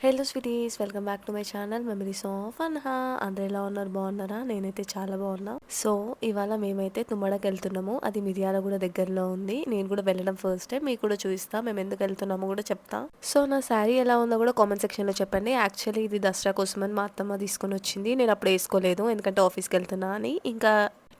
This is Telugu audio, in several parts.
Hello sweeties, welcome back to my channel memories of Anha. అందరు ఎలా ఉన్నారు? బాగున్నారా? నేనైతే చాలా బాగున్నా. సో ఇవాళ మేమైతే తుమ్మడకి వెళ్తున్నాము. అది మిర్యాలగూడ దగ్గరలో ఉంది. నేను కూడా వెళ్ళడం ఫస్ట్ టైం. మీకు కూడా చూపిస్తా, మేము ఎందుకు వెళ్తున్నామో కూడా చెప్తా. సో నా శారీ ఎలా ఉందో కూడా కామెంట్ సెక్షన్లో చెప్పండి. యాక్చువల్లీ ఇది దసరా కోసమని మా అత్తమ్మ తీసుకొని వచ్చింది. నేను అప్పుడు వేసుకోలేదు, ఎందుకంటే ఆఫీస్కి వెళ్తున్నా అని. ఇంకా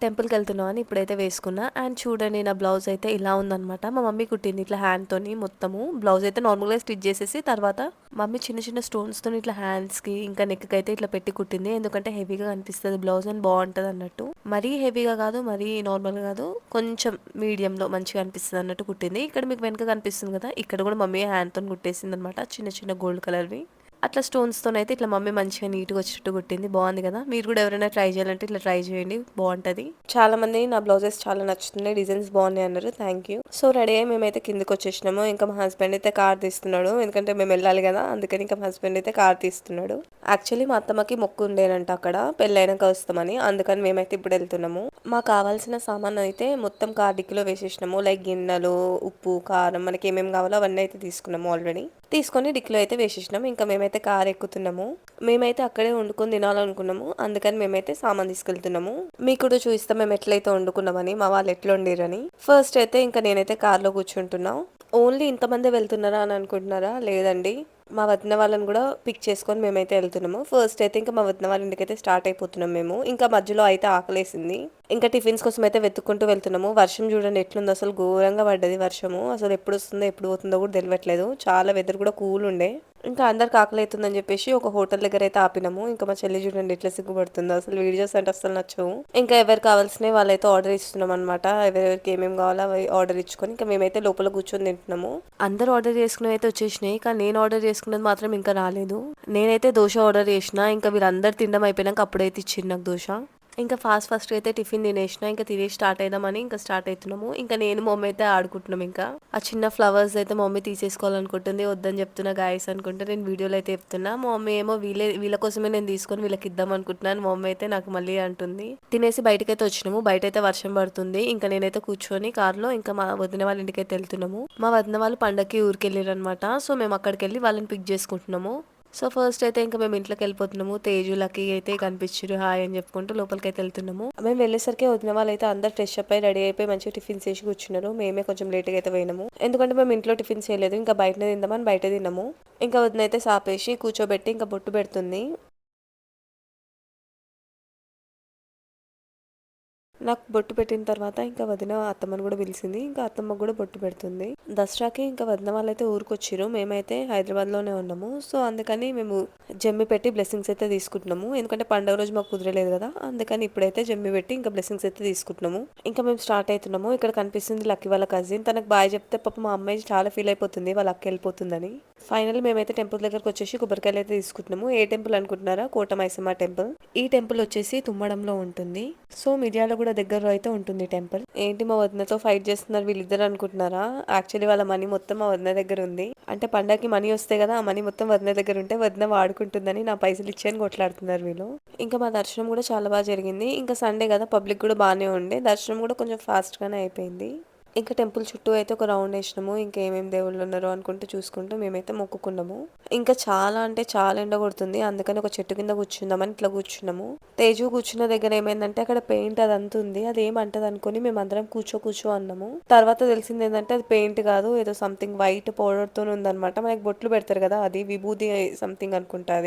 టెంపుల్కి వెళ్తున్నాం అని ఇప్పుడైతే వేసుకున్నా. అండ్ చూడండి, నా బ్లౌజ్ అయితే ఇలా ఉందనమాట. మా మమ్మీ కుట్టింది ఇట్లా హ్యాండ్తోని. మొత్తము బ్లౌజ్ అయితే నార్మల్గా స్టిచ్ చేసేసి తర్వాత మమ్మీ చిన్న చిన్న స్టోన్స్తో ఇట్లా హ్యాండ్స్కి ఇంకా నెక్కి అయితే ఇట్లా పెట్టి కుట్టింది. ఎందుకంటే హెవీగా కనిపిస్తుంది బ్లౌజ్ అని, బాగుంటుంది అన్నట్టు. మరీ హెవీగా కాదు, మరీ నార్మల్గా కాదు, కొంచెం మీడియంలో మంచిగా అనిపిస్తుంది అన్నట్టు కుట్టింది. ఇక్కడ మీకు వెనక కనిపిస్తుంది కదా, ఇక్కడ కూడా మమ్మీ హ్యాండ్తో కుట్టేసింది అనమాట, చిన్న చిన్న గోల్డ్ కలర్వి. అట్లా స్టోన్స్తో అయితే ఇట్లా మమ్మీ మంచిగా నీట్గా వచ్చేటట్టు కుట్టింది. బాగుంది కదా. మీరు కూడా ఎవరైనా ట్రై చేయాలంటే ఇట్లా ట్రై చేయండి, బాగుంటుంది. చాలా మంది నా బ్లౌజెస్ చాలా నచ్చుతున్నాయి, డిజైన్స్ బాగున్నాయి అన్నారు. Thank you. సో రెడీ అయ్యి మేమైతే కిందకి వచ్చేసినాము. ఇంకా మా హస్బెండ్ అయితే కార్ తీస్తున్నాడు, ఎందుకంటే మేము వెళ్ళాలి కదా, అందుకని ఇంకా మా హస్బెండ్ అయితే కార్ తీస్తున్నాడు. యాక్చువల్లీ మా అత్తమ్మకి మొక్కు ఉండేనంట అక్కడ, పెళ్ళైనాక వస్తామని, అందుకని మేమైతే ఇప్పుడు వెళ్తున్నాము. మాకు కావాల్సిన సామాన్ అయితే మొత్తం కార్ డిక్కీలో వేసేసినాము. లైక్ గిన్నెలు, ఉప్పు, కారం, మనకి ఏమేమి కావాలో అవన్నీ అయితే తీసుకున్నాము. ఆల్రెడీ తీసుకొని డిక్కీలో అయితే వేసేసినాము. ఇంకా మేమైతే కార్ ఎక్కుతున్నాము. మేమైతే అక్కడే వండుకొని తినాలనుకున్నాము, అందుకని మేమైతే సామాన్ తీసుకెళ్తున్నాము. మీకు కూడా చూపిస్తాం మేము ఎట్లయితే వండుకున్నామని, మా వాళ్ళు ఎట్లా వండిరని. ఫస్ట్ అయితే ఇంకా నేనైతే కార్లో కూర్చుంటున్నా. ఓన్లీ ఇంతమంది వెళ్తున్నారా అని అనుకుంటున్నారా? లేదండి, మా వదిన వాళ్ళని కూడా పిక్ చేసుకొని మేమైతే వెళ్తున్నాము. ఫస్ట్ అయితే ఇంకా మా వదిన వాళ్ళ ఇంటికి అయితే స్టార్ట్ అయిపోతున్నాం మేము. ఇంకా మధ్యలో అయితే ఆకలేసింది, ఇంకా టిఫిన్స్ కోసం అయితే వెతుక్కుంటూ వెళ్తున్నాము. వర్షం చూడండి ఎట్లుందో, అసలు ఘోరంగా పడ్డది వర్షము. అసలు ఎప్పుడు వస్తుందో ఎప్పుడు పోతుందో కూడా తెలియట్లేదు. చాలా వెదర్ కూడా కూల్ ఉండే. ఇంకా అందరికి ఆకలి అవుతుందని చెప్పేసి ఒక హోటల్ దగ్గర అయితే ఆపినాము. ఇంకా మా చెల్లి చూడండి ఎట్లా సిగ్గుపడుతుందో, అసలు వీడియోస్ అంటే అసలు నచ్చవు. ఇంకా ఎవరు కావాల్సినవి వాళ్ళైతే ఆర్డర్ ఇస్తున్నాం అనమాట. ఎవరికి ఏమేమి కావాలో అవి ఆర్డర్ ఇచ్చుకొని ఇంకా మేమైతే లోపల కూర్చొని తింటున్నాము. అందరూ ఆర్డర్ చేసుకునేవి అయితే వచ్చేసినాయి, కానీ నేను ఆర్డర్ చేసుకున్నది మాత్రం ఇంకా రాలేదు. నేనైతే దోశ ఆర్డర్ చేసిన, ఇంకా వీళ్ళందరూ తినడం అయిపోయినాక అప్పుడైతే ఇచ్చింది నాకు దోశ. ఇంకా ఫాస్ట్ అయితే టిఫిన్ తినేసిన, ఇంకా తినేసి స్టార్ట్ అయిదామని ఇంకా స్టార్ట్ అవుతున్నాము. ఇంకా నేను మమ్మీ అయితే ఆడుకుంటున్నాం. ఇంకా ఆ చిన్న ఫ్లవర్స్ అయితే మమ్మీ తీసేసుకోవాలనుకుంటుంది, వద్దని చెప్తున్నా గాయస్ అనుకుంటే నేను వీడియోలో అయితే చెప్తున్నా. మా మమ్మీ ఏమో వీళ్ళ కోసమే నేను తీసుకొని వీళ్ళకి ఇద్దాం అనుకుంటున్నాను. మా మమ్మీ అయితే నాకు మళ్ళీ అంటుంది. తినేసి బయటకైతే వచ్చినాము. బయట అయితే వర్షం పడుతుంది. ఇంకా నేనైతే కూర్చొని కార్లో ఇంకా మా వదిన వాళ్ళ ఇంటికి అయితే వెళ్తున్నాము. మా వదిన వాళ్ళు పండగకి ఊరికి వెళ్ళారు అనమాట. సో మేము అక్కడికి వెళ్ళి వాళ్ళని పిక్ చేసుకుంటున్నాము. సో ఫస్ట్ అయితే ఇంకా మేము ఇంట్లోకి వెళ్ళిపోతున్నాము. తేజు లక్కీ అయితే కనిపించారు, హాయ్ అని చెప్పుకుంటూ లోపలికి అయితే వెళ్తున్నాము. మేము వెళ్ళేసరికి వదిన వాళ్ళు అయితే అందరు ఫ్రెష్ అప్ అయి రెడీ అయిపోయి మంచిగా టిఫిన్స్ చేసి కూర్చున్నారు. మేమే కొంచెం లేట్గా అయితే పోయినాము, ఎందుకంటే మేము ఇంట్లో టిఫిన్స్ చేయలేదు, ఇంకా బయటనే తిందామని బయట తిన్నాము. ఇంకా వదిన అయితే సాపేసి కూర్చోబెట్టి ఇంకా బొట్టు పెడుతుంది. నాకు బొట్టు పెట్టిన తర్వాత ఇంకా వదిన అత్తమ్మని కూడా పిలిచింది. ఇంకా అత్తమ్మ కూడా బొట్టు పెడుతుంది. దసరాకి ఇంకా వదిన వాళ్ళైతే ఊరికొచ్చిరు, మేమైతే హైదరాబాద్లోనే ఉన్నాము. సో అందుకని మేము జమ్మి పెట్టి బ్లెస్సింగ్స్ అయితే తీసుకుంటున్నాము, ఎందుకంటే పండుగ రోజు మాకు కుదరలేదు కదా, అందుకని ఇప్పుడైతే జమ్మి పెట్టి ఇంకా బ్లెస్సింగ్స్ అయితే తీసుకుంటున్నాము. ఇంకా మేము స్టార్ట్ అవుతున్నాము. ఇక్కడ కనిపిస్తుంది లక్కీ వాళ్ళ కజిన్. తనకు బాయ్ చెప్తే పాప మా అమ్మాయి చాలా ఫీల్ అయిపోతుంది, వాళ్ళ అక్క వెళ్ళిపోతుందని. ఫైనల్ మేమైతే టెంపుల్ దగ్గరకు వచ్చేసి కొబ్బరికాయలు అయితే తీసుకుంటున్నాము. ఏ టెంపుల్ అనుకుంటున్నారా? కోట మైసమ్మ టెంపుల్. ఈ టెంపుల్ వచ్చేసి తుమ్మడంలో ఉంటుంది. సో మిర్యాల కూడా దగ్గరలో అయితే ఉంటుంది టెంపుల్. ఏంటి మా వదినతో ఫైట్ చేస్తున్నారు వీళ్ళిద్దరు అనుకుంటున్నారా? యాక్చువల్లీ వాళ్ళ మనీ మొత్తం మా వదిన దగ్గర ఉంది. అంటే పండగకి మనీ వస్తాయి కదా, ఆ మనీ మొత్తం వదిన దగ్గర ఉంటే వదిన వాడుకుంటుందని నా పైసలు ఇచ్చి అని కొట్లాడుతున్నారు వీళ్ళు. ఇంకా మా దర్శనం కూడా చాలా బాగా జరిగింది. ఇంకా సండే కదా, పబ్లిక్ కూడా బాగానే ఉండే. దర్శనం కూడా కొంచెం ఫాస్ట్ గానే అయిపోయింది. ఇంకా టెంపుల్ చుట్టూ అయితే ఒక రౌండ్ వేసినాము. ఇంకా ఏమేమి దేవుళ్ళు ఉన్నారో అనుకుంటూ చూసుకుంటూ మేమైతే మొక్కుకున్నాము. ఇంకా చాలా అంటే చాలా ఎండ కొడుతుంది, అందుకని ఒక చెట్టు కింద కూర్చుందామని ఇట్లా కూర్చున్నాము. తేజు కూర్చున్న దగ్గర ఏమైందంటే అక్కడ పెయింట్ అదంతా ఉంది, అది ఏమంటది అనుకుని మేము అందరం కూర్చో అన్నాము. తర్వాత తెలిసింది ఏంటంటే అది పెయింట్ కాదు, ఏదో సంథింగ్ వైట్ పౌడర్ తో ఉందన్నమాట. మనకి బొట్లు పెడతారు కదా, అది విభూది సంథింగ్ అనుకుంటా.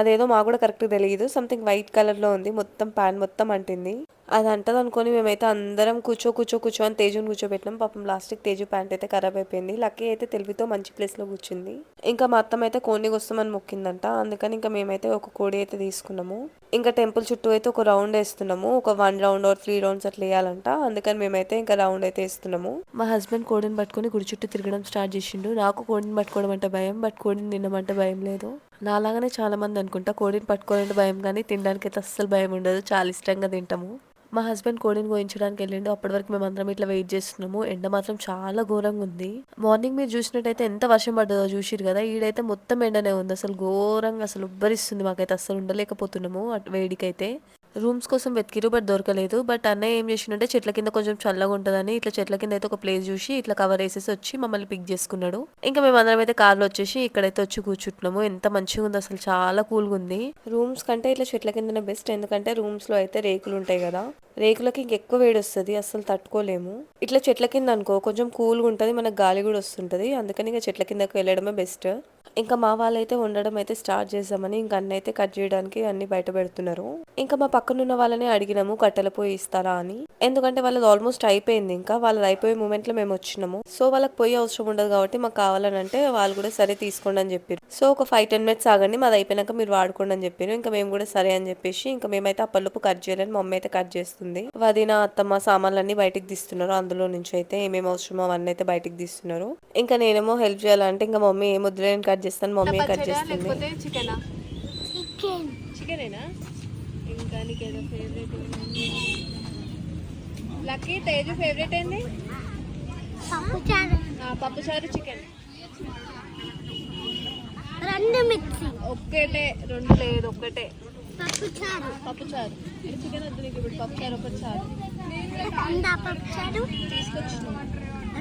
అదేదో మాకు కూడా కరెక్ట్ తెలియదు, సంథింగ్ వైట్ కలర్ లో ఉంది, మొత్తం ప్యాన్ మొత్తం అంటింది. అది అంటది అనుకుని మేమైతే అందరం కూర్చో అని తేజుని కూర్చోబెట్టినాం. పాపం లాస్ట్కి తేజు ప్యాంట్ అయితే ఖరాబ్ అయిపోయింది. లక్కీ అయితే తెలివితో మంచి ప్లేస్ లో కూర్చుంది. ఇంకా మా అత్తమ్మ అయితే కోడిని వస్తామని మొక్కిందంట, అందుకని ఇంకా మేమైతే ఒక కోడి అయితే తీసుకున్నాము. ఇంకా టెంపుల్ చుట్టూ అయితే ఒక రౌండ్ వేస్తున్నాము, ఒక 1 రౌండ్ ఆర్ 3 రౌండ్స్ అట్లా వేయాలంట, అందుకని మేమైతే ఇంకా రౌండ్ అయితే వేస్తున్నాము. మా హస్బెండ్ కోడిని పట్టుకుని గుడి చుట్టూ తిరగడం స్టార్ట్ చేసిండు. నాకు కోడిని పట్టుకోవడం అంటే భయం, బట్ కోడిని తినమంటే భయం లేదు. నాలాగానే చాలా మంది అనుకుంటా కోడిని పట్టుకోవాలంటే భయం, కానీ తినడానికి అయితే అస్సలు భయం ఉండదు, చాలా ఇష్టంగా తింటాము. మా హస్బెండ్ కోడిని కోయించడానికి వెళ్ళిండు, అప్పటి వరకు మేము అందరం ఇట్లా వెయిట్ చేస్తున్నాము. ఎండ మాత్రం చాలా ఘోరంగా ఉంది. మార్నింగ్ మీరు చూసినట్టయితే ఎంత వర్షం పడ్డదో చూసిరు కదా, ఈడైతే మొత్తం ఎండనే ఉంది, అసలు ఘోరంగా అసలు ఉబ్బరిస్తుంది. మాకైతే అస్సలు ఉండలేకపోతున్నాము అటు వేడికైతే. రూమ్స్ కోసం వెతికిరు బట్ దొరకలేదు. బట్ అన్నయ్య ఏం చేసిండంటే చెట్ల కింద కొంచెం చల్లగా ఉంటదని ఇట్లా చెట్ల కింద అయితే ఒక ప్లేస్ చూసి ఇట్లా కవర్ వేసేసి వచ్చి మమ్మల్ని పిక్ చేసుకున్నాడు. ఇంకా మేమందరం అయితే కార్లో వచ్చేసి ఇక్కడైతే వచ్చి కూర్చుంటున్నాము. ఎంత మంచిగా ఉంది అసలు, చాలా కూల్గా ఉంది. రూమ్స్ కంటే ఇట్లా చెట్ల కిందనే బెస్ట్, ఎందుకంటే రూమ్స్ లో అయితే రేకులు ఉంటాయి కదా, రేకులకి ఇంకెక్కువ వేడి వస్తుంది, అసలు తట్టుకోలేము. ఇట్లా చెట్ల కింద అనుకో కొంచెం కూల్గా ఉంటుంది, మనకు గాలి కూడా వస్తుంటది. అందుకని ఇంకా చెట్ల కిందకి వెళ్ళడమే బెస్ట్. ఇంకా మా వాళ్ళైతే వండడం అయితే స్టార్ట్ చేసామని ఇంకా అన్న అయితే కట్ చేయడానికి అన్ని బయట పెడుతున్నారు. ఇంకా మా పక్కనున్న వాళ్ళని అడిగినాము కట్టెల పొయ్యి ఇస్తారా అని, ఎందుకంటే వాళ్ళది ఆల్మోస్ట్ అయిపోయింది. ఇంకా వాళ్ళది అయిపోయే మూమెంట్ లో మేము వచ్చినాము. సో వాళ్ళకి పొయ్యి అవసరం ఉండదు కాబట్టి మాకు కావాలని అంటే వాళ్ళు కూడా సరే తీసుకోండి అని చెప్పారు. సో ఒక 5-10 మినిట్స్ ఆగండి, మాది అయిపోయినాక మీరు వాడుకోండి అని చెప్పారు. ఇంకా మేము కూడా సరే అని చెప్పేసి ఇంకా మేమైతే అప్పటిలోపు కట్ చేయలేని మమ్మీ అయితే కట్ చేస్తుంది. వదిన అత్తమ్మ సామాన్లన్నీ బయటికి తీస్తున్నారు. అందులో నుంచి అయితే ఏమేమి అవసరమో అవన్నీ అయితే బయటికి తీస్తున్నారు. ఇంకా నేనేమో హెల్ప్ చేయాలంటే ఇంకా మమ్మీ ఏ ముద్దులేని కట్ చేస్తాను, మమ్మీ కట్ చేస్తుంది. చికెనేనా? ఇంకా నీకేదో ఫేవరెట్? లక్కీ తేజు ఫేవరెట్ ఏంది? పప్పుచారు చికెన్. రెండు మిక్సీ ఒక్కటే, రెండు లేదు ఒక్కటే పప్పుచారు. చికెన్ వద్దు నీకు ఇప్పుడు, పప్పుచారు ఒకటి చాలు. పప్పుచారు తీసుకొచ్చిన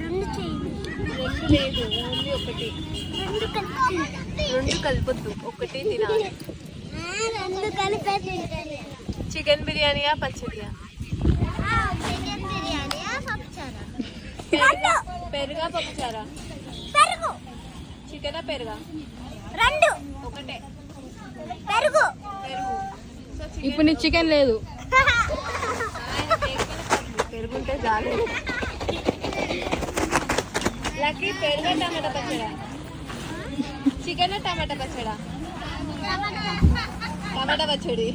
రెండు చేయండి. రెండు లేదు, ఓన్లీ ఒకటి. రెండు కలపొద్దు, ఒకటి తినాలి. రెండు కలిపే చికెన్ బిర్యానీయా పచ్చడియా? చికెన్ బిర్యానీ పప్పుచారు. పెరుగా పప్పుచారా? పెరుగు. చికెనా పెరుగా? రెండు ఒకటే పెరుగు. పెరుగు. ఇప్పుడు నీ చికెన్ లేదు. పెరుగుంటే చాలు. లక్కీ పెరుగా టమాటా పచ్చడా? చికెన్ టమాటా పచ్చడా? టమాటా పచ్చడి.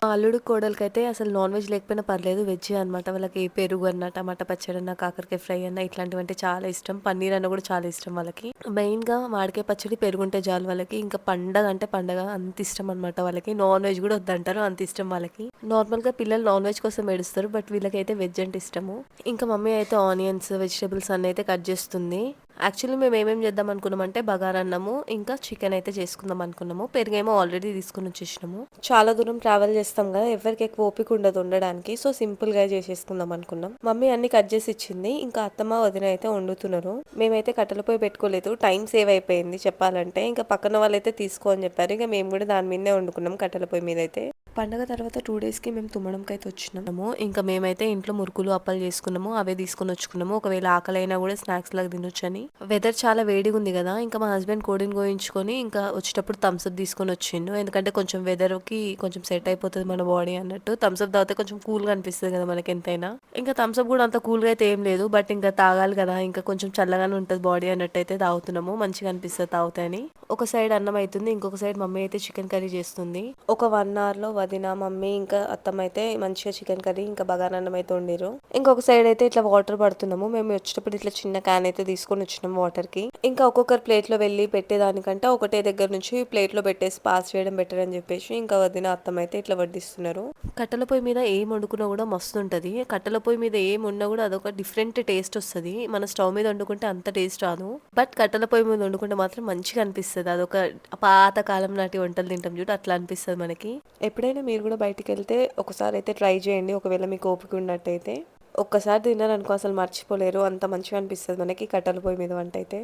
మా అల్లుడు కోడలికి అయితే అసలు నాన్ వెజ్ లేకపోయినా పర్లేదు, వెజ్ అనమాట. వాళ్ళకి పెరుగు అన్న, టమాటా పచ్చడి అన్న, కాకరకాయ ఫ్రై అన్న ఇట్లాంటివి అంటే చాలా ఇష్టం. పన్నీర్ అన్న కూడా చాలా ఇష్టం వాళ్ళకి. మెయిన్ గా మామిడికాయ పచ్చడి పెరుగుంటే చాలు వాళ్ళకి. ఇంకా పండగ అంటే పండగ అంత ఇష్టం అనమాట వాళ్ళకి. నాన్ వెజ్ కూడా వద్దంటారు, అంత ఇష్టం వాళ్ళకి. నార్మల్ గా పిల్లలు నాన్ వెజ్ కోసం ఏడుస్తారు, బట్ వీళ్ళకైతే వెజ్ అంటే ఇష్టము. ఇంకా మమ్మీ అయితే ఆనియన్స్ వెజిటేబుల్స్ అన్ని అయితే కట్ చేస్తుంది. యాక్చువల్లీ మేము ఏమేమి చేద్దాం అనుకున్నామంటే బగారా అన్నము ఇంకా చికెన్ అయితే చేసుకుందాం అనుకున్నాము. పెరుగేమో ఆల్రెడీ తీసుకుని వచ్చేసినాము. చాలా దూరం ట్రావెల్ చేస్తాం కదా, ఎవరికి ఎక్కువ ఓపిక ఉండదు ఉండడానికి, సో సింపుల్ గా చేసేసుకుందాం అనుకున్నాం. మమ్మీ అన్ని కట్ చేసి ఇచ్చింది. ఇంకా అత్తమ్మ వదిన అయితే వండుతున్నారు. మేమైతే కట్టెల పొయ్యి పెట్టుకోలేదు, టైం సేవ్ అయిపోయింది చెప్పాలంటే. ఇంకా పక్కన వాళ్ళైతే తీసుకో అని చెప్పారు. ఇంకా మేము కూడా దాని మీదనే వండుకున్నాం కట్టెల పొయ్యి మీద అయితే. పండగ తర్వాత 2 days కి మేము తుమ్మడంకి అయితే వచ్చినాము. ఇంకా మేమైతే ఇంట్లో మురుకులు అప్పాలు చేసుకున్నాము, అవే తీసుకుని వచ్చుకున్నాము. ఒకవేళ ఆకలి అయినా కూడా స్నాక్స్ లాగా తినొచ్చని. వెదర్ చాలా వేడిగా ఉంది కదా, ఇంకా మా హస్బెండ్ కోడిని కోయించుకొని ఇంకా వచ్చేటప్పుడు థమ్స్అప్ తీసుకొని వచ్చిండు. ఎందుకంటే కొంచెం వెదర్ కి కొంచెం సెట్ అయిపోతుంది మన బాడీ అన్నట్టు. థమ్స్అప్ తాగితే కొంచెం కూల్ గా అనిపిస్తుంది కదా మనకి ఎంతైనా. ఇంకా థమ్స్అప్ కూడా అంత కూల్ గా అయితే ఏం లేదు, బట్ ఇంకా తాగాలి కదా, ఇంకా కొంచెం చల్లగానే ఉంటుంది బాడీ అన్నట్టు అయితే తాగుతున్నాము. మంచిగా అనిపిస్తుంది తాగుతాయని. ఒక సైడ్ అన్నం అవుతుంది, ఇంకొక సైడ్ మమ్మీ అయితే చికెన్ కర్రీ చేస్తుంది. ఒక 1 hour లో వదిన, మమ్మీ ఇంకా అత్తమ్మ అయితే మంచిగా చికెన్ కర్రీ ఇంకా బగారన్నం అయితే వండిరు. ఇంకొక సైడ్ అయితే ఇట్లా వాటర్ పడుతున్నాము. మేము వచ్చేటప్పుడు ఇట్లా చిన్న క్యాన్ అయితే తీసుకొని వచ్చినాము వాటర్ కి. ఇంకా ఒక్కొక్కరు ప్లేట్ లో వెళ్ళి పెట్టేదానికంటే ఒకటే దగ్గర నుంచి ప్లేట్ లో పెట్టేసి పాస్ చేయడం బెటర్ అని చెప్పేసి ఇంకా వదిన అత్తమ్మ అయితే ఇట్లా వడ్డిస్తున్నారు. కట్టెల పొయ్యి మీద ఏం వండుకున్నా కూడా మస్తు ఉంటది. కట్టెల పొయ్యి మీద ఏం ఉన్నా కూడా అదొక డిఫరెంట్ టేస్ట్ వస్తుంది. మన స్టవ్ మీద వండుకుంటే అంత టేస్ట్ రాదు, బట్ కట్టెల పొయ్యి మీద వండుకుంటే మాత్రం మంచిగా అనిపిస్తుంది. అదొక పాత కాలం నాటి వంటలు తింటాం చూడు, అట్లా అనిపిస్తుంది మనకి. ఎప్పుడైనా మీరు కూడా బయటికి వెళ్తే ఒకసారి అయితే ట్రై చేయండి, ఒకవేళ మీకు ఓపిక ఉన్నట్టయితే. ఒక్కసారి తిన్నారనుకో అసలు మర్చిపోలేరు, అంత మంచిగా అనిపిస్తుంది మనకి కట్టెల పొయ్యి మీద వంట అయితే.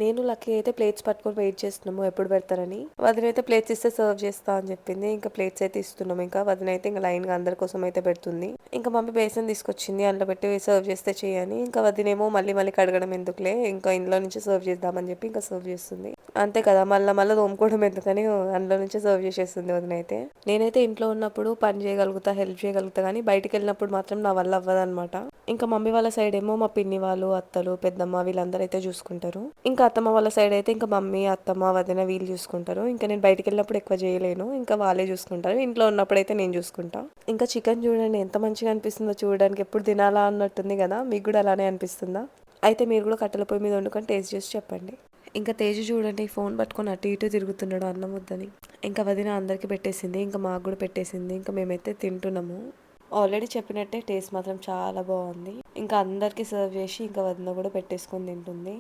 నేను లక్కీ అయితే ప్లేట్స్ పట్టుకొని వెయిట్ చేస్తున్నాము ఎప్పుడు పెడతారని. వదిన అయితే ప్లేట్స్ ఇస్తే సర్వ్ చేస్తా అని చెప్పింది. ఇంకా ప్లేట్స్ అయితే ఇస్తున్నాము. ఇంకా వదిన అయితే ఇంకా లైన్ గా అందరి కోసం అయితే పెడుతుంది. ఇంకా మమ్మీ బేసన్ తీసుకొచ్చింది, అందులో పెట్టి సర్వ్ చేస్తే చేయని. ఇంకా వదినేమో మళ్ళీ మళ్ళీ కడగడం ఎందుకులే, ఇంకా ఇంట్లో నుంచి సర్వ్ చేద్దామని చెప్పి ఇంకా సర్వ్ చేస్తుంది. అంతే కదా, మళ్ళీ తోముకోవడం ఎందుకని అందులో నుంచి సర్వ్ చేసేస్తుంది వదిన అయితే. నేనైతే ఇంట్లో ఉన్నప్పుడు పని చేయగలుగుతా, హెల్ప్ చేయగలుగుతా, కానీ బయటికి వెళ్ళినప్పుడు మాత్రం నా వల్ల అవ్వదన్నమాట. ఇంకా మమ్మీ వాళ్ళ సైడ్ ఏమో మా పిన్ని వాళ్ళు, అత్తలు, పెద్దమ్మ వీళ్ళందరూ అయితే చూసుకుంటారు. ఇంకా అత్తమ్మ వాళ్ళ సైడ్ అయితే ఇంకా మమ్మీ, అత్తమ్మ, వదిన వీళ్ళు చూసుకుంటారు. ఇంకా నేను బయటికి వెళ్ళినప్పుడు ఎక్కువ చేయలేను, ఇంకా వాళ్ళే చూసుకుంటారు. ఇంట్లో ఉన్నప్పుడు అయితే నేను చూసుకుంటా. ఇంకా చికెన్ చూడండి ఎంత మంచిగా అనిపిస్తుందో, చూడడానికి ఎప్పుడు తినాలా అన్నట్టుంది కదా, మీకు కూడా అలానే అనిపిస్తుందా? అయితే మీరు కూడా కట్టెల పొయ్యి మీద వండుకొని టేస్ట్ చేసి చెప్పండి. ఇంకా తేజు చూడండి ఫోన్ పట్టుకొని అటు ఇటు తిరుగుతున్నాడు అన్నం వద్దని. ఇంకా వదిన అందరికి పెట్టేసింది, ఇంకా మాకు కూడా పెట్టేసింది. ఇంకా మేమైతే తింటున్నాము. ఆల్రెడీ చెప్పినట్టే టేస్ట్ మాత్రం చాలా బాగుంది. ఇంకా అందరికి సర్వ్ చేసి ఇంకా వదిన కూడా పెట్టేసుకొని తింటుంది.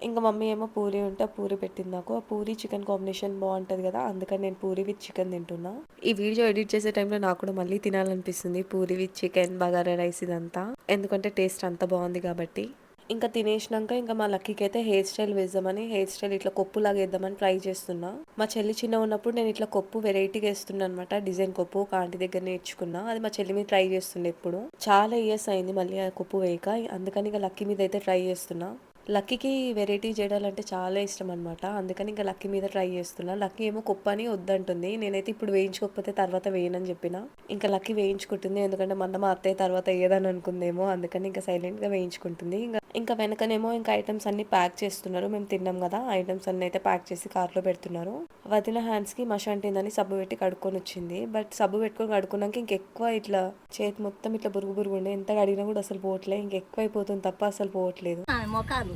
ఇంకా మమ్మీ ఏమో పూరి ఉంటే ఆ పూరి పెట్టింది నాకు. ఆ పూరి చికెన్ కాంబినేషన్ బాగుంటది కదా, అందుకని నేను పూరి విత్ చికెన్ తింటున్నా. ఈ వీడియో ఎడిట్ చేసే టైంలో నాకు కూడా మళ్ళీ తినాలనిపిస్తుంది puri with chicken, bagara rice ఇదంతా, ఎందుకంటే టేస్ట్ అంత బాగుంది కాబట్టి. ఇంకా తినేసినాక ఇంకా మా లక్కీకి అయితే హెయిర్ స్టైల్ వేద్దామని, హెయిర్ స్టైల్ ఇట్లా కొప్పులాగా వేద్దామని ట్రై చేస్తున్నా. మా చెల్లి చిన్న ఉన్నప్పుడు నేను ఇట్లా కొప్పు వెరైటీగా వేస్తున్నా అనమాట. డిజైన్ కొప్పు ఒక ఆంటీ దగ్గర నేర్చుకున్నా. అది మా చెల్లి మీద ట్రై చేస్తుండే. ఇప్పుడు చాలా ఇయర్స్ అయింది మళ్ళీ ఆ కొప్పు వేయక, అందుకని ఇంకా లక్కీ మీద అయితే ట్రై చేస్తున్నా. లక్కీకి వెరైటీ చేయడాలంటే చాలా ఇష్టం అనమాట, అందుకని ఇంకా లక్కీ మీద ట్రై చేస్తున్నా. లక్కీ ఏమో కొప్పని వద్దంటుంది. నేనైతే ఇప్పుడు వేయించుకోకపోతే తర్వాత వేయనని చెప్పిన. ఇంకా లక్కీ వేయించుకుంటుంది, ఎందుకంటే మొన్న మా అత్తయ్య తర్వాత ఏదని అనుకుందేమో, అందుకని ఇంకా సైలెంట్ గా వేయించుకుంటుంది. ఇంకా వెనకనేమో ఇంకా ఐటమ్స్ అన్ని ప్యాక్ చేస్తున్నారు. మేము తిన్నాం కదా, ఐటమ్స్ అన్ని అయితే ప్యాక్ చేసి కార్లో పెడుతున్నారు. వదిన హ్యాండ్స్ కి మష అంటిందని సబ్బు పెట్టి కడుక్కొని వచ్చింది. బట్ సబ్బు పెట్టుకొని కడుక్కున్నాక ఇంకెక్కువ ఇట్లా చేతి మొత్తం ఇట్లా బురుగు బురుగు ఉండే, ఎంత కడిగినా కూడా అసలు పోవట్లే. ఇంకెక్కువ అయిపోతుంది తప్ప అసలు పోవట్లేదు. మొఖాలు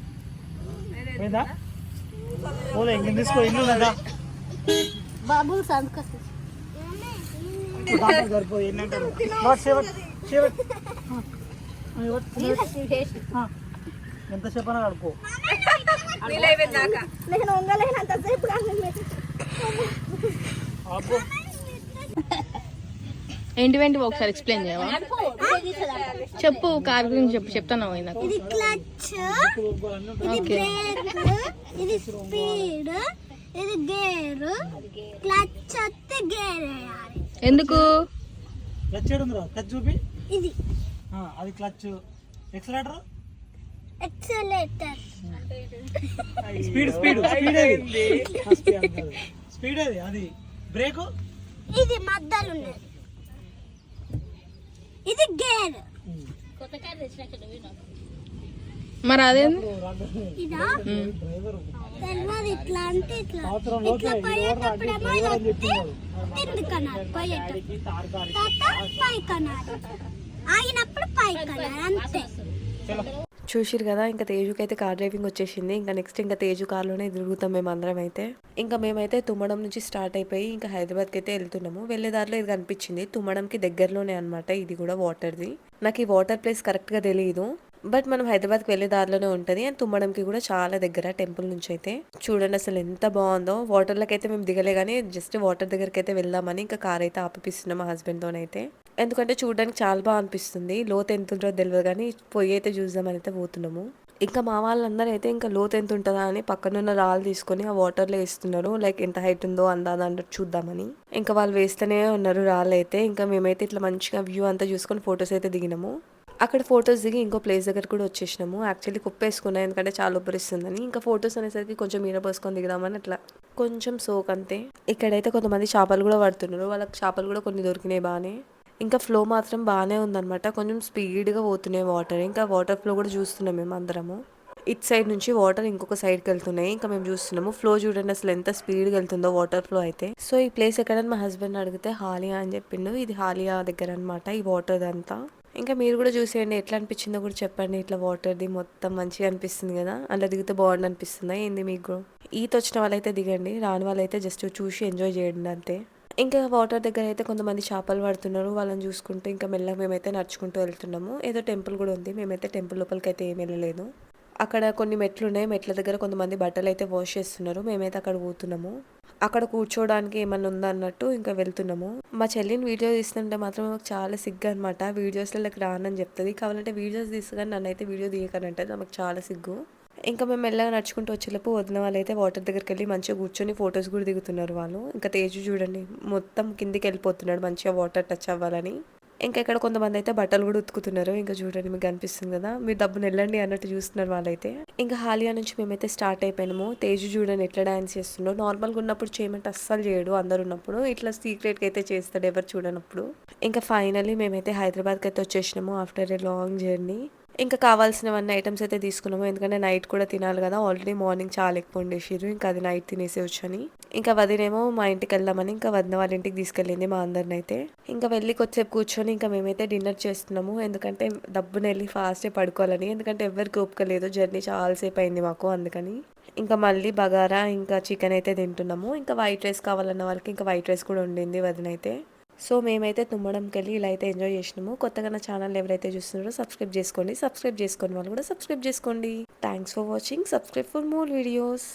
బాబు సంతకం ఎంతసేపు అని కడుకో. ఏంటివేంటి ఒకసారి ఎక్స్ప్లెయిన్ చేయవా? చెప్పు, కార్ గురించి చెప్పు. చెప్తాను నాకు. ఇది క్లచ్, ఇది బ్రేక్, ఇది స్పీడ్, ఇది గేర్. క్లచ్ వస్తే గేర్ వేయాలి. ఎందుకు? క్లచ్ ఏడుందిరా? క్లచ్ చూపి. ఇది అది clutch. Accelerator accelerator. Speed speed speed ఏది? స్పీడ్ ఏది? అది బ్రేక్. ఇది మధ్యలో ఉన్నది, ఇది గేర్. మరి అదేంది? ఇదా తెలియదు. ఇట్లా అంటే ఇట్లా ఇట్లా పోయేటప్పుడేమో ఇలా వస్తే తిండుకన్నారు, పోయేటప్పుడు తర్వాత పైకన్నారు, ఆగినప్పుడు పైకన్నారు, అంతే. చూసిరు కదా, ఇంకా తేజుకి అయితే కార్ డ్రైవింగ్ వచ్చేసింది. ఇంకా నెక్స్ట్ ఇంకా తేజు కార్లోనే తిరుగుతాం మేము అందరం అయితే. ఇంకా మేమైతే తుమ్మడం నుంచి స్టార్ట్ అయిపోయి ఇంకా హైదరాబాద్కి అయితే వెళ్తున్నాము. వెళ్ళే దారిలో ఇది కనిపించింది, తుమ్మడంకి దగ్గరలోనే అనమాట. ఇది కూడా వాటర్ది. నాకు ఈ వాటర్ ప్లేస్ కరెక్ట్గా తెలియదు, బట్ మనం హైదరాబాద్కి వెళ్ళే దారిలోనే ఉంటుంది. అండ్ తుమ్మడంకి కూడా చాలా దగ్గర టెంపుల్ నుంచి అయితే. చూడండి అసలు ఎంత బాగుందో. వాటర్లోకి అయితే మేము దిగలే కానీ జస్ట్ వాటర్ దగ్గరికి అయితే వెళ్దామని ఇంకా కార్ అయితే ఆపిస్తున్నాం మా హస్బెండ్తోనైతే. ఎందుకంటే చూడడానికి చాలా బాగా అనిపిస్తుంది. లోతు ఎంత ఉంటుందో తెలియదు కానీ పొయ్యి అయితే చూద్దామని అయితే పోతున్నాము. ఇంకా మా వాళ్ళందరూ అయితే ఇంకా లోతు ఎంత ఉంటుందా అని పక్కనున్న రాళ్ళు తీసుకొని ఆ వాటర్లో వేస్తున్నారు. లైక్ ఎంత హైట్ ఉందో అందాదా అన్నట్టు చూద్దామని. ఇంకా వాళ్ళు వేస్తూనే ఉన్నారు రాళ్ళు అయితే. ఇంకా మేమైతే ఇట్లా మంచిగా వ్యూ అంతా చూసుకొని ఫొటోస్ అయితే దిగినాము. అక్కడ ఫొటోస్ దిగి ఇంకో ప్లేస్ దగ్గర కూడా వచ్చేసినాము. యాక్చువల్లీ కుప్పేసుకున్నాయి ఎందుకంటే చాలా ఉబ్బరిస్తుందని. ఇంకా ఫొటోస్ అనేసరికి కొంచెం మీర పోసుకొని దిగుదామని అట్లా కొంచెం సోక్ అంతే. ఇక్కడైతే కొంతమంది చేపలు కూడా పడుతున్నారు. వాళ్ళకి చేపలు కూడా కొన్ని దొరికినాయి బాగానే. ఇంకా ఫ్లో మాత్రం బాగానే ఉందన్నమాట, కొంచెం స్పీడ్గా పోతున్నాయి వాటర్. ఇంకా వాటర్ ఫ్లో కూడా చూస్తున్నాం మేము అందరము. ఇటు సైడ్ నుంచి వాటర్ ఇంకొక సైడ్కి వెళ్తున్నాయి. ఇంకా మేము చూస్తున్నాము. ఫ్లో చూడండి అసలు ఎంత స్పీడ్గా వెళ్తుందో వాటర్ ఫ్లో అయితే. సో ఈ ప్లేస్ ఎక్కడని మా హస్బెండ్ అడిగితే హాలియా అని చెప్పిండు. ఇది హాలియా దగ్గర అనమాట ఈ వాటర్ అంతా. ఇంకా మీరు కూడా చూసేయండి ఎట్లా అనిపించిందో కూడా చెప్పండి. ఇట్లా వాటర్ది మొత్తం మంచిగా అనిపిస్తుంది కదా, అలా దిగితే బాగుండి అనిపిస్తుందా ఏంది మీకు? ఈత వచ్చిన వాళ్ళైతే దిగండి, రాని వాళ్ళైతే జస్ట్ చూసి ఎంజాయ్ చేయండి అంతే. ఇంకా వాటర్ దగ్గర అయితే కొంతమంది చేపలు పడుతున్నారు. వాళ్ళని చూసుకుంటూ ఇంకా మెల్లగా మేమైతే నడుచుకుంటూ వెళ్తున్నాము. ఏదో టెంపుల్ కూడా ఉంది. మేమైతే టెంపుల్ లోపలికి అయితే ఏం వెళ్ళలేదు. అక్కడ కొన్ని మెట్లు ఉన్నాయి. మెట్ల దగ్గర కొంతమంది బట్టలు అయితే వాష్ చేస్తున్నారు. మేమైతే అక్కడ పోతున్నాము. అక్కడ కూర్చోడానికి ఏమన్నా ఉందా అన్నట్టు ఇంకా వెళ్తున్నాము. మా చెల్లిని వీడియో తీస్తుంటే మాత్రం మాకు చాలా సిగ్గు అనమాట. వీడియోస్లో లైక్ రానని చెప్తుంది. కావాలంటే వీడియోస్ తీసుకుని నన్ను అయితే వీడియో తీయకనంటే నాకు చాలా సిగ్గు. ఇంకా మేము మెల్లగా నడుచుకుంటూ వచ్చేలోపు వదిన వాళ్ళు అయితే వాటర్ దగ్గరికి వెళ్ళి మంచిగా కూర్చొని ఫొటోస్ కూడా దిగుతున్నారు వాళ్ళు. ఇంకా తేజు చూడండి మొత్తం కిందికి వెళ్ళిపోతున్నాడు మంచిగా వాటర్ టచ్ అవ్వాలని. ఇంకా ఇక్కడ కొంతమంది అయితే బట్టలు కూడా ఉతుకుతున్నారు. ఇంకా చూడండి మీకు కనిపిస్తుంది కదా, మీరు డబ్బును వెళ్ళండి అన్నట్టు చూస్తున్నారు వాళ్ళైతే. ఇంకా హాలియా నుంచి మేమైతే స్టార్ట్ అయిపోయినాము. తేజు చూడండి ఎట్లా డాన్స్ చేస్తున్నాడు. నార్మల్గా ఉన్నప్పుడు చేయమంటే అస్సలు చేయడు, అందరు ఉన్నప్పుడు ఇట్లా సీక్రెట్గా అయితే చేస్తాడు ఎవరు చూడనప్పుడు. ఇంకా ఫైనల్లీ మేమైతే హైదరాబాద్కి అయితే వచ్చేసినాము ఆఫ్టర్ ఏ లాంగ్ జర్నీ. ఇంకా కావాల్సినవన్నీ ఐటమ్స్ అయితే తీసుకున్నాము, ఎందుకంటే నైట్ కూడా తినాలి కదా. ఆల్రెడీ మార్నింగ్ చాలా ఎక్కువ వండేసారు, ఇంకా అది నైట్ తినేసేవచ్చని. ఇంకా వదినేమో మా ఇంటికి వెళ్దామని ఇంకా వదిన వాళ్ళ ఇంటికి తీసుకెళ్ళింది మా అందరిని అయితే. ఇంకా వెళ్ళి కొద్దిసేపు కూర్చొని ఇంకా మేమైతే డిన్నర్ చేస్తున్నాము, ఎందుకంటే డబ్బుని వెళ్ళి ఫాస్ట్గా పడుకోవాలని. ఎందుకంటే ఎవరికి ఓపిక లేదు, జర్నీ చాలాసేపు అయింది మాకు, అందుకని. ఇంకా మళ్ళీ బగారా ఇంకా చికెన్ అయితే తింటున్నాము. ఇంకా వైట్ రైస్ కావాలన్న వాళ్ళకి ఇంకా వైట్ రైస్ కూడా ఉండింది వదిన అయితే. సో మేమైతే తుమ్మడంకి వెళ్ళి ఇలా అయితే ఎంజాయ్ చేసినాము. కొత్తగా నా ఛానల్ ఎవరైతే చూస్తున్నారో సబ్స్క్రైబ్ చేసుకోండి. సబ్స్క్రైబ్ చేసుకోండి వాళ్ళు కూడా సబ్స్క్రైబ్ చేసుకోండి. Thanks for watching. Subscribe for more videos.